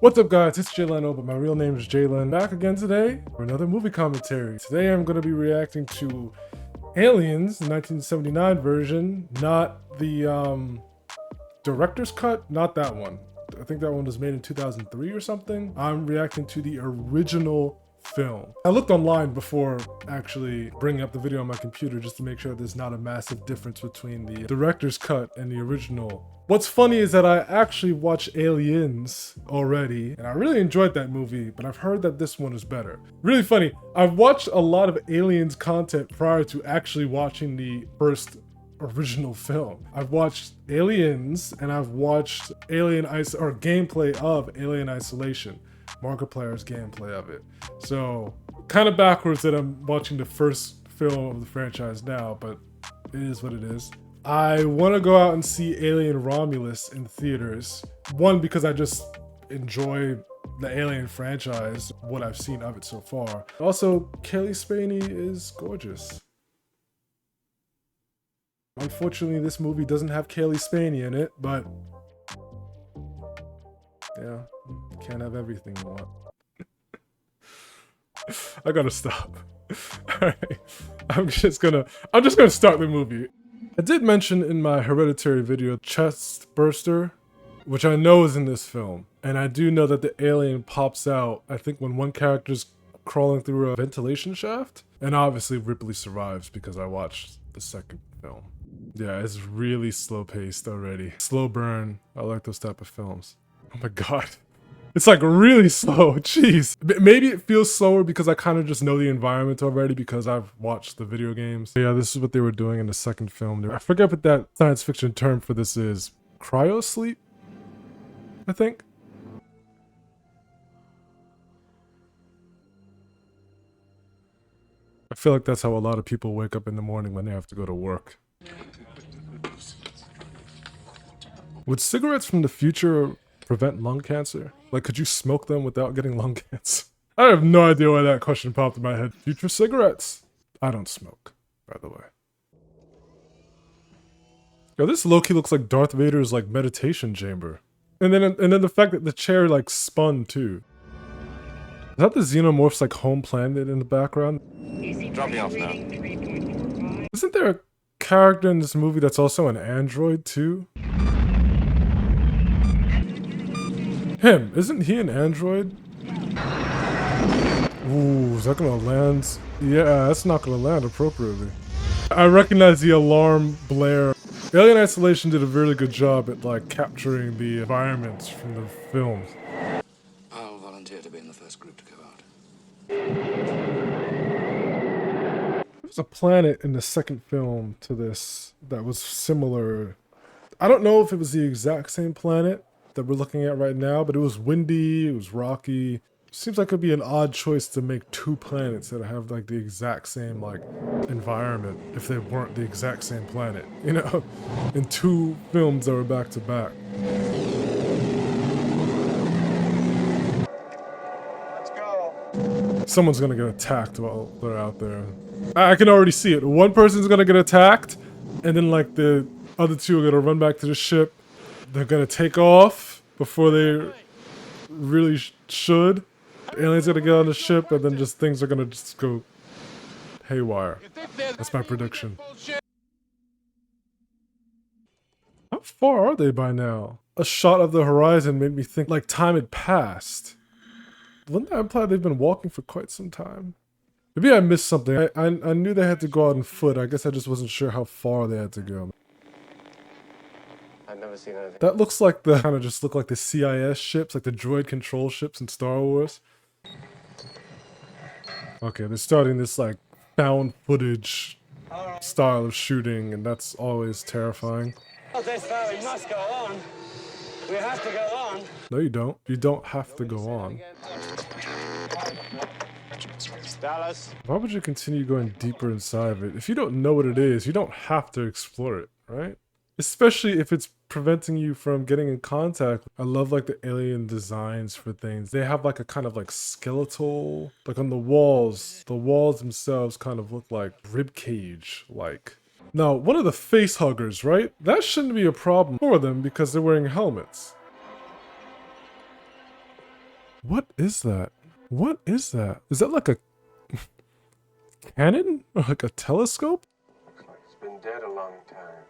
What's up guys, it's Jalen, but my real name is Jalen. Back again today for another movie commentary. Today I'm going to be reacting to Aliens, the 1979 version, not the director's cut, not that one. I think that one was made in 2003 or something. I'm reacting to the original film. I looked online before actually bringing up the video on my computer just to make sure there's not a massive difference between the director's cut and the original. What's funny is that I actually watched Aliens already, and I really enjoyed that movie, but I've heard that this one is better. Really funny, I've watched a lot of Aliens content prior to actually watching the first original film. I've watched Aliens, and I've watched gameplay of Alien Isolation. Markiplier's gameplay of it. So kind of backwards that I'm watching the first film of the franchise now, but it is what it is. I want to go out and see Alien Romulus in theaters. One, because I just enjoy the Alien franchise, what I've seen of it so far. Also, Cailee Spaeny is gorgeous. Unfortunately, this movie doesn't have Cailee Spaeny in it, but yeah, you can't have everything you want. I gotta stop. Alright, I'm just gonna start the movie. I did mention in my Hereditary video chest burster, which I know is in this film. And I do know that the alien pops out, I think when one character's crawling through a ventilation shaft. And obviously Ripley survives because I watched the second film. Yeah, it's really slow paced already. Slow burn. I like those type of films. Oh my god. It's like really slow, jeez. Maybe it feels slower because I kind of just know the environment already because I've watched the video games. Yeah, this is what they were doing in the second film. I forget what that science fiction term for this is. Cryosleep? I think? I feel like that's how a lot of people wake up in the morning when they have to go to work. Would cigarettes from the future prevent lung cancer? Like, could you smoke them without getting lung cancer? I have no idea why that question popped in my head. Future cigarettes? I don't smoke, by the way. Yo, this low-key looks like Darth Vader's like meditation chamber. And then the fact that the chair like spun too. Is that the Xenomorph's like home planet in the background? Drop me off now. Isn't there a character in this movie that's also an android too? Him, isn't he an android? Ooh, is that gonna land? Yeah, that's not gonna land appropriately. I recognize the alarm blare. Alien Isolation did a really good job at like capturing the environments from the films. I'll volunteer to be in the first group to go out. There's a planet in the second film to this that was similar. I don't know if it was the exact same planet that we're looking at right now, but it was windy, it was rocky. Seems like it'd be an odd choice to make two planets that have like the exact same like environment if they weren't the exact same planet, you know? In two films that were back to back. Let's go. Someone's gonna get attacked while they're out there. I can already see it. One person's gonna get attacked, and then like the other two are gonna run back to the ship. They're gonna take off before they really should. The alien's gonna get on the ship, and then just things are gonna just go haywire. That's my prediction. How far are they by now? A shot of the horizon made me think like time had passed. Wouldn't that imply they've been walking for quite some time? Maybe I missed something. I knew they had to go out on foot. I guess I just wasn't sure how far they had to go. I've never seen anything. That looks like the kind of just look like the CIS ships, like the droid control ships in Star Wars. Okay, they're starting this like found footage style of shooting, and that's always terrifying. Well, this ferry must go on. We have to go on. No, you don't. You don't have to go on. Dallas. Why would you continue going deeper inside of it? If you don't know what it is, you don't have to explore it, right? Especially if it's preventing you from getting in contact. I love like the alien designs for things. They have like a kind of like skeletal, like on the walls themselves kind of look like rib cage like. Now, one of the face huggers, right? That shouldn't be a problem for them because they're wearing helmets. What is that? What is that? Is that like a cannon? Or like a telescope? Looks like it's been dead a long time.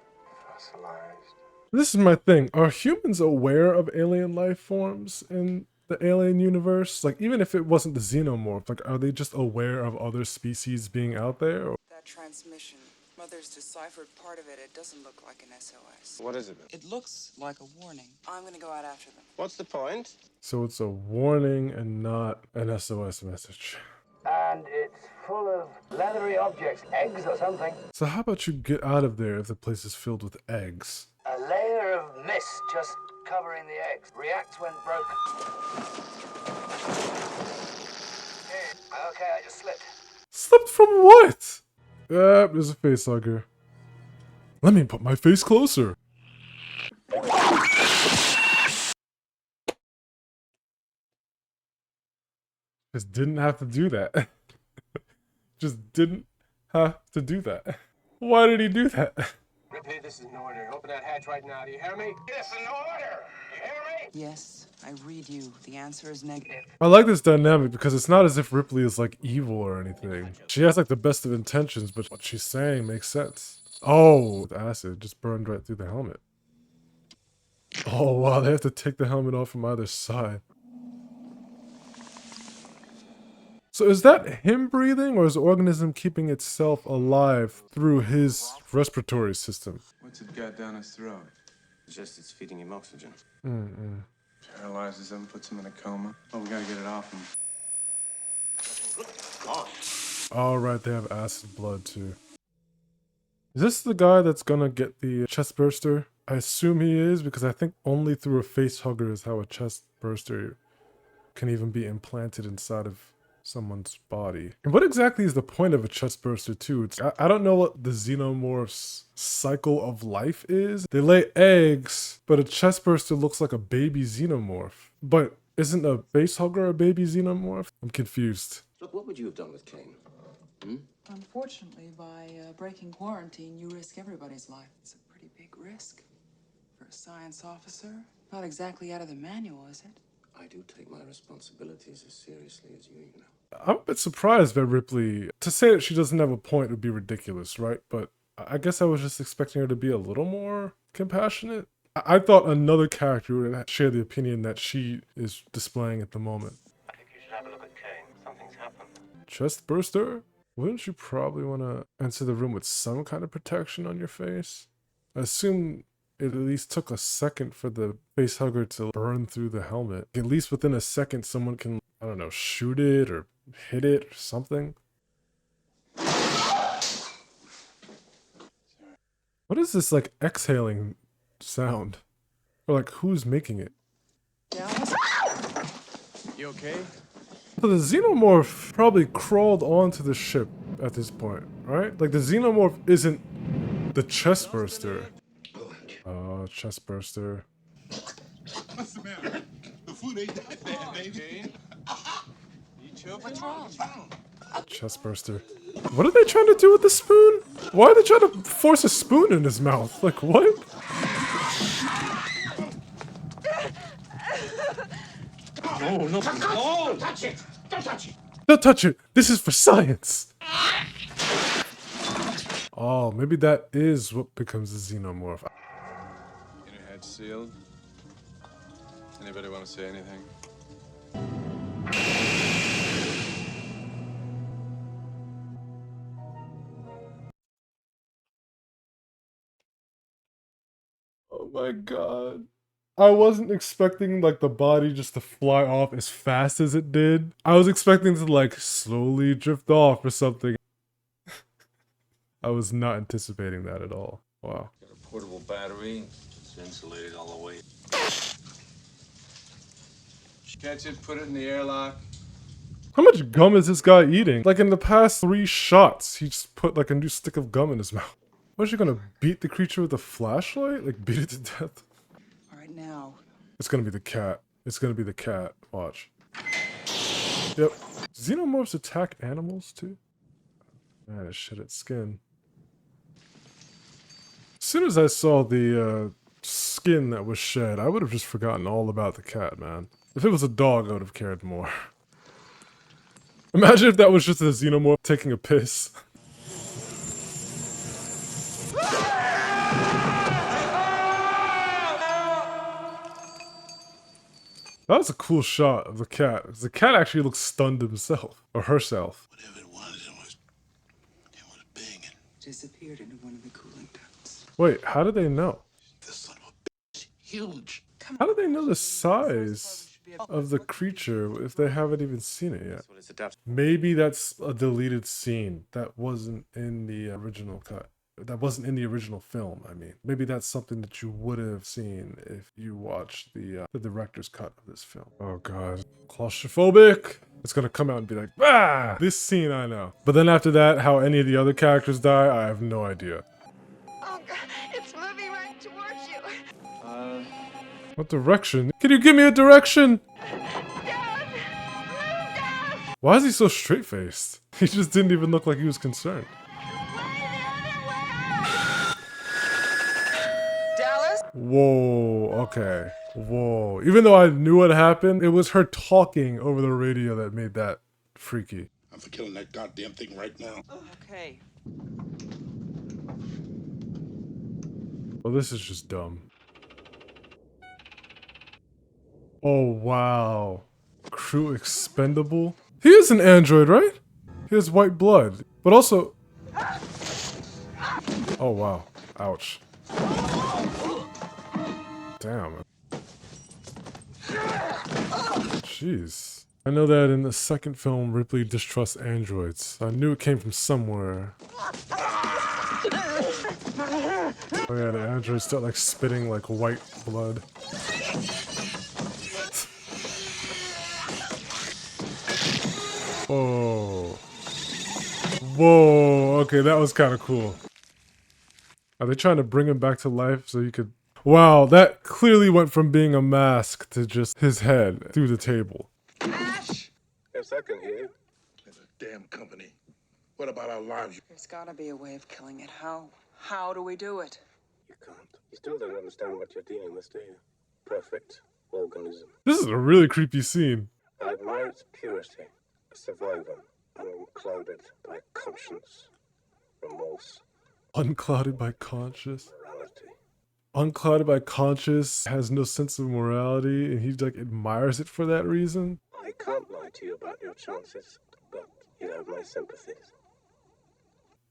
Fossilized. This is my thing. Are humans aware of alien life forms in the alien universe? Like, even if it wasn't the Xenomorph, like, are they just aware of other species being out there? Or That transmission. Mother's deciphered part of it. It doesn't look like an SOS. What is it? It looks like a warning. I'm gonna go out after them. What's the point? so it's a warning and not an SOS message. And it's full of leathery objects, eggs or something. So how about you get out of there if the place is filled with eggs? A layer of mist just covering the eggs. Reacts when broken. Okay, I just slipped. Slipped from what? There's a face hugger. Let me put my face closer. Just didn't have to do that. Just didn't have to do that. Why did he do that? Ripley, this is an order. Open that hatch right now. Do you hear me? This is an order. You hear me? Yes, I read you. The answer is negative. I like this dynamic because it's not as if Ripley is like evil or anything. She has like the best of intentions, but what she's saying makes sense. Oh, the acid just burned right through the helmet. Oh wow, they have to take the helmet off from either side. So is that him breathing, or is the organism keeping itself alive through his respiratory system? What's it got down his throat? Just it's feeding him oxygen. Paralyzes him, puts him in a coma. Oh, we gotta get it off him. All right, they have acid blood too. Is this the guy that's gonna get the chest burster? I assume he is, because I think only through a face hugger is how a chest burster can even be implanted inside of someone's body. And what exactly is the point of a chest burster too? I don't know what the Xenomorph's cycle of life is. They lay eggs, but a chest burster looks like a baby Xenomorph. But isn't a face hugger a baby Xenomorph? I'm confused. Look, what would you have done with Kane? Unfortunately, by breaking quarantine, you risk everybody's life. It's a pretty big risk. For a science officer, not exactly out of the manual, is it? I do take my responsibilities as seriously as you know. I'm a bit surprised by Ripley. To say that she doesn't have a point would be ridiculous, right? But I guess I was just expecting her to be a little more compassionate. I thought another character would share the opinion that she is displaying at the moment. I think you should have a look at Kane. Something's happened. Chest burster? Wouldn't you probably want to enter the room with some kind of protection on your face? I assume it at least took a second for the face hugger to burn through the helmet. At least within a second, someone can, I don't know, shoot it or hit it or something. What is this, like, exhaling sound? Or, like, who's making it? Dallas? You okay? So the Xenomorph probably crawled onto the ship at this point, right? Like, the Xenomorph isn't the chest burster. Oh, chest burster. What's the matter? The food ain't that bad, baby. You choking? What's wrong? Chest burster. What are they trying to do with the spoon? Why are they trying to force a spoon in his mouth? Like, what? No, no, don't touch it! Don't touch it! Don't touch it! This is for science! Oh, maybe that is what becomes a Xenomorph. Inner head sealed. Anybody want to say anything? Oh my god. I wasn't expecting, like, the body just to fly off as fast as it did. I was expecting to, like, slowly drift off or something. I was not anticipating that at all. Wow. Got a portable battery. It's insulated all the way. Catch it, put it in the airlock. How much gum is this guy eating? Like, in the past 3 shots, he just put, like, a new stick of gum in his mouth. What, is he gonna beat the creature with a flashlight? Like, beat it to death? All right, now. It's gonna be the cat. It's gonna be the cat. Watch. Yep. Xenomorphs attack animals, too? Man, it shed its skin. As soon as I saw the, skin that was shed, I would have just forgotten all about the cat, man. If it was a dog, I would have cared more. Imagine if that was just a xenomorph taking a piss. That was a cool shot of the cat. The cat actually looks stunned himself. Or herself. Whatever it was big. Disappeared into one of the cooling ducts. Wait, how did they know? This son of a bitch, huge. How do they know the size of the creature if they haven't even seen it yet? Maybe that's a deleted scene that wasn't in the original cut. That wasn't in the original film, I mean. Maybe that's something that you would have seen if you watched the director's cut of this film. Oh god. Claustrophobic! It's gonna come out and be like, ah! This scene I know. But then after that, how any of the other characters die, I have no idea. Oh god, it's moving right towards you. What direction? Can you give me a direction? Dad! Dad! Why is he so straight-faced? He just didn't even look like he was concerned. Dallas? Whoa, okay. Whoa. Even though I knew what happened, it was her talking over the radio that made that freaky. I'm for killing that goddamn thing right now. Okay. Well, this is just dumb. Oh, wow. Crew expendable? He is an android, right? He has white blood. But also... Oh, wow. Ouch. Damn. Jeez. I know that in the second film, Ripley distrusts androids. I knew it came from somewhere. Oh yeah, the androids start like spitting like white blood. Oh. Whoa. Okay, that was kind of cool. Are they trying to bring him back to life so you could... Wow, that clearly went from being a mask to just his head through the table. Ash! Yes, I can hear you. It's a damn company. What about our lives? There's gotta be a way of killing it. How? How do we do it? You can't. You still don't understand what you're dealing with, do you? Perfect organism. This is a really creepy scene. I admire its purity. A survivor, unclouded by conscience, remorse, Unclouded by conscience. morality. Unclouded by conscience, has no sense of morality, and he like admires it for that reason. I can't lie to you about your chances, but you have my sympathies.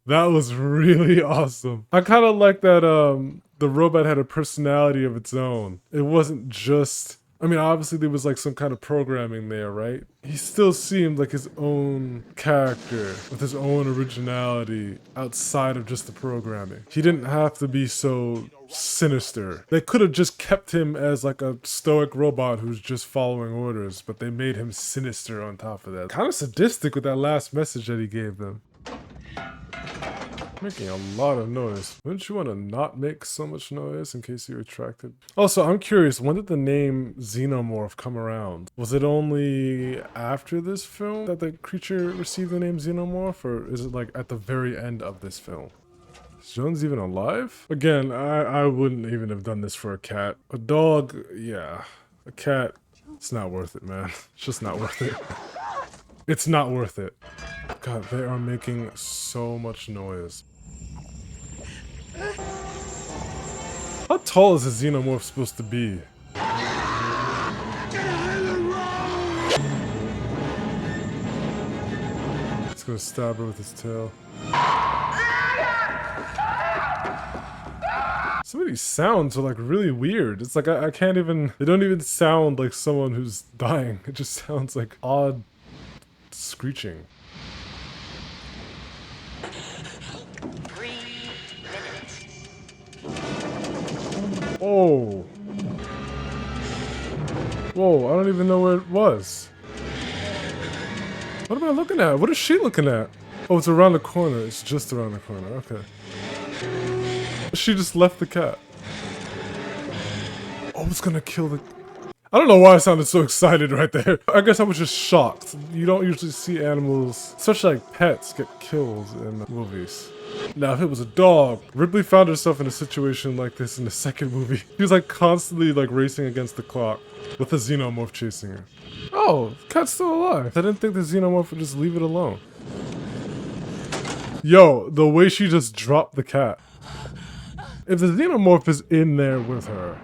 That was really awesome. I kind of like that the robot had a personality of its own. It wasn't just... I mean, obviously there was like some kind of programming there, right? He still seemed like his own character with his own originality outside of just the programming. He didn't have to be so sinister. They could have just kept him as like a stoic robot who's just following orders, but they made him sinister on top of that. Kind of sadistic with that last message that he gave them. Making a lot of noise. Wouldn't you want to not make so much noise in case you're attracted? Also, I'm curious, when did the name Xenomorph come around? Was it only after this film that the creature received the name Xenomorph, or is it like at the very end of this film? Is Jones even alive? Again, I wouldn't even have done this for a cat. A dog, yeah. A cat, it's not worth it, man. It's just not worth it. It's not worth it. God, they are making so much noise. How tall is a xenomorph supposed to be? He's gonna stab her with his tail. Some of these sounds are like really weird. It's like I can't even... They don't even sound like someone who's dying. It just sounds like odd screeching. 3 minutes. Oh. Whoa, I don't even know where it was. What am I looking at? What is she looking at? Oh, it's around the corner. It's just around the corner. Okay. She just left the cat. Oh, it's gonna kill the... I don't know why I sounded so excited right there. I guess I was just shocked. You don't usually see animals, especially like pets, get killed in movies. Now, if it was a dog, Ripley found herself in a situation like this in the second movie. She was like constantly like racing against the clock with a xenomorph chasing her. Oh, the cat's still alive. I didn't think the xenomorph would just leave it alone. Yo, the way she just dropped the cat. If the xenomorph is in there with her,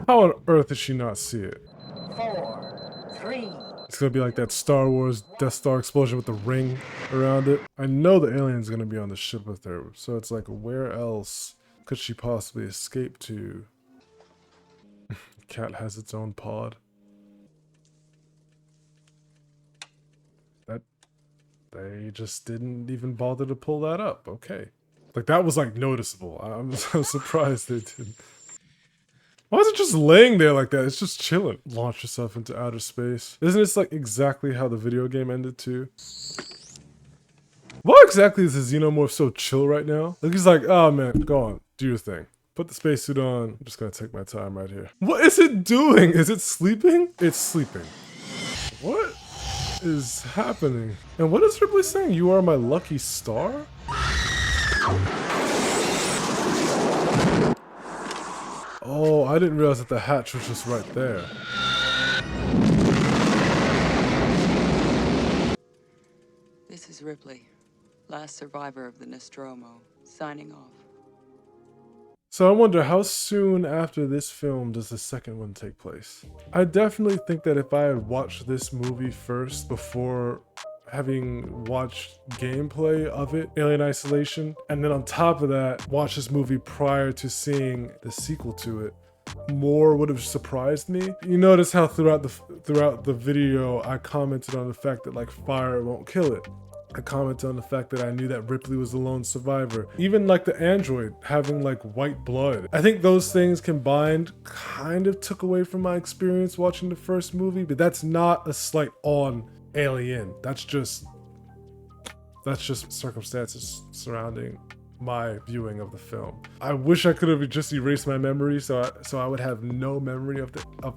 how on earth did she not see it? 4, 3. It's gonna be like that Star Wars Death Star explosion with the ring around it. I know the alien's gonna be on the ship with her, so it's like, where else could she possibly escape to? The cat has its own pod. They just didn't even bother to pull that up. Okay. Like, that was like noticeable. I'm so surprised they didn't. Why is it just laying there like that? It's just chilling. Launch yourself into outer space. Isn't this like exactly how the video game ended too? Why exactly is the xenomorph so chill right now? Like, he's like, oh man, go on, do your thing. Put the spacesuit on. I'm just gonna take my time right here. What is it doing? Is it sleeping? It's sleeping. What is happening? And what is Ripley saying? You are my lucky star? Oh, I didn't realize that the hatch was just right there. This is Ripley, last survivor of the Nostromo, signing off. So I wonder, how soon after this film does the second one take place? I definitely think that if I had watched this movie first before having watched gameplay of it, Alien Isolation, and then on top of that, watch this movie prior to seeing the sequel to it, more would have surprised me. You notice how throughout the video, I commented on the fact that like fire won't kill it. I commented on the fact that I knew that Ripley was the lone survivor. Even like the android having like white blood. I think those things combined kind of took away from my experience watching the first movie, but that's not a slight on Alien. That's just circumstances surrounding my viewing of the film. I wish I could have just erased my memory so I would have no memory of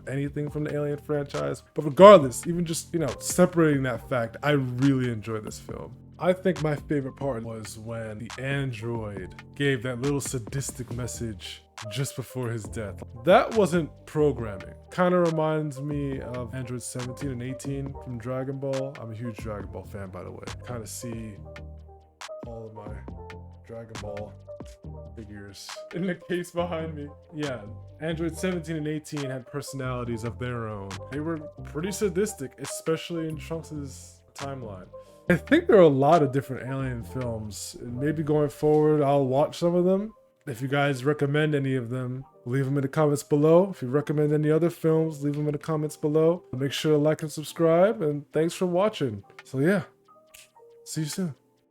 anything from the Alien franchise. But regardless, even just, you know, separating that fact, I really enjoyed this film. I think my favorite part was when the android gave that little sadistic message just before his death. That wasn't programming. Kind of reminds me of Android 17 and 18 from Dragon Ball. I'm a huge Dragon Ball fan, by the way. Kind of see all of my Dragon Ball figures in the case behind me. Yeah, Android 17 and 18 had personalities of their own. They were pretty sadistic, especially in Trunks' timeline. I think there are a lot of different Alien films, and maybe going forward I'll watch some of them. If you guys recommend any of them, leave them in the comments below. If you recommend any other films, leave them in the comments below. Make sure to like and subscribe, and thanks for watching. So yeah, see you soon.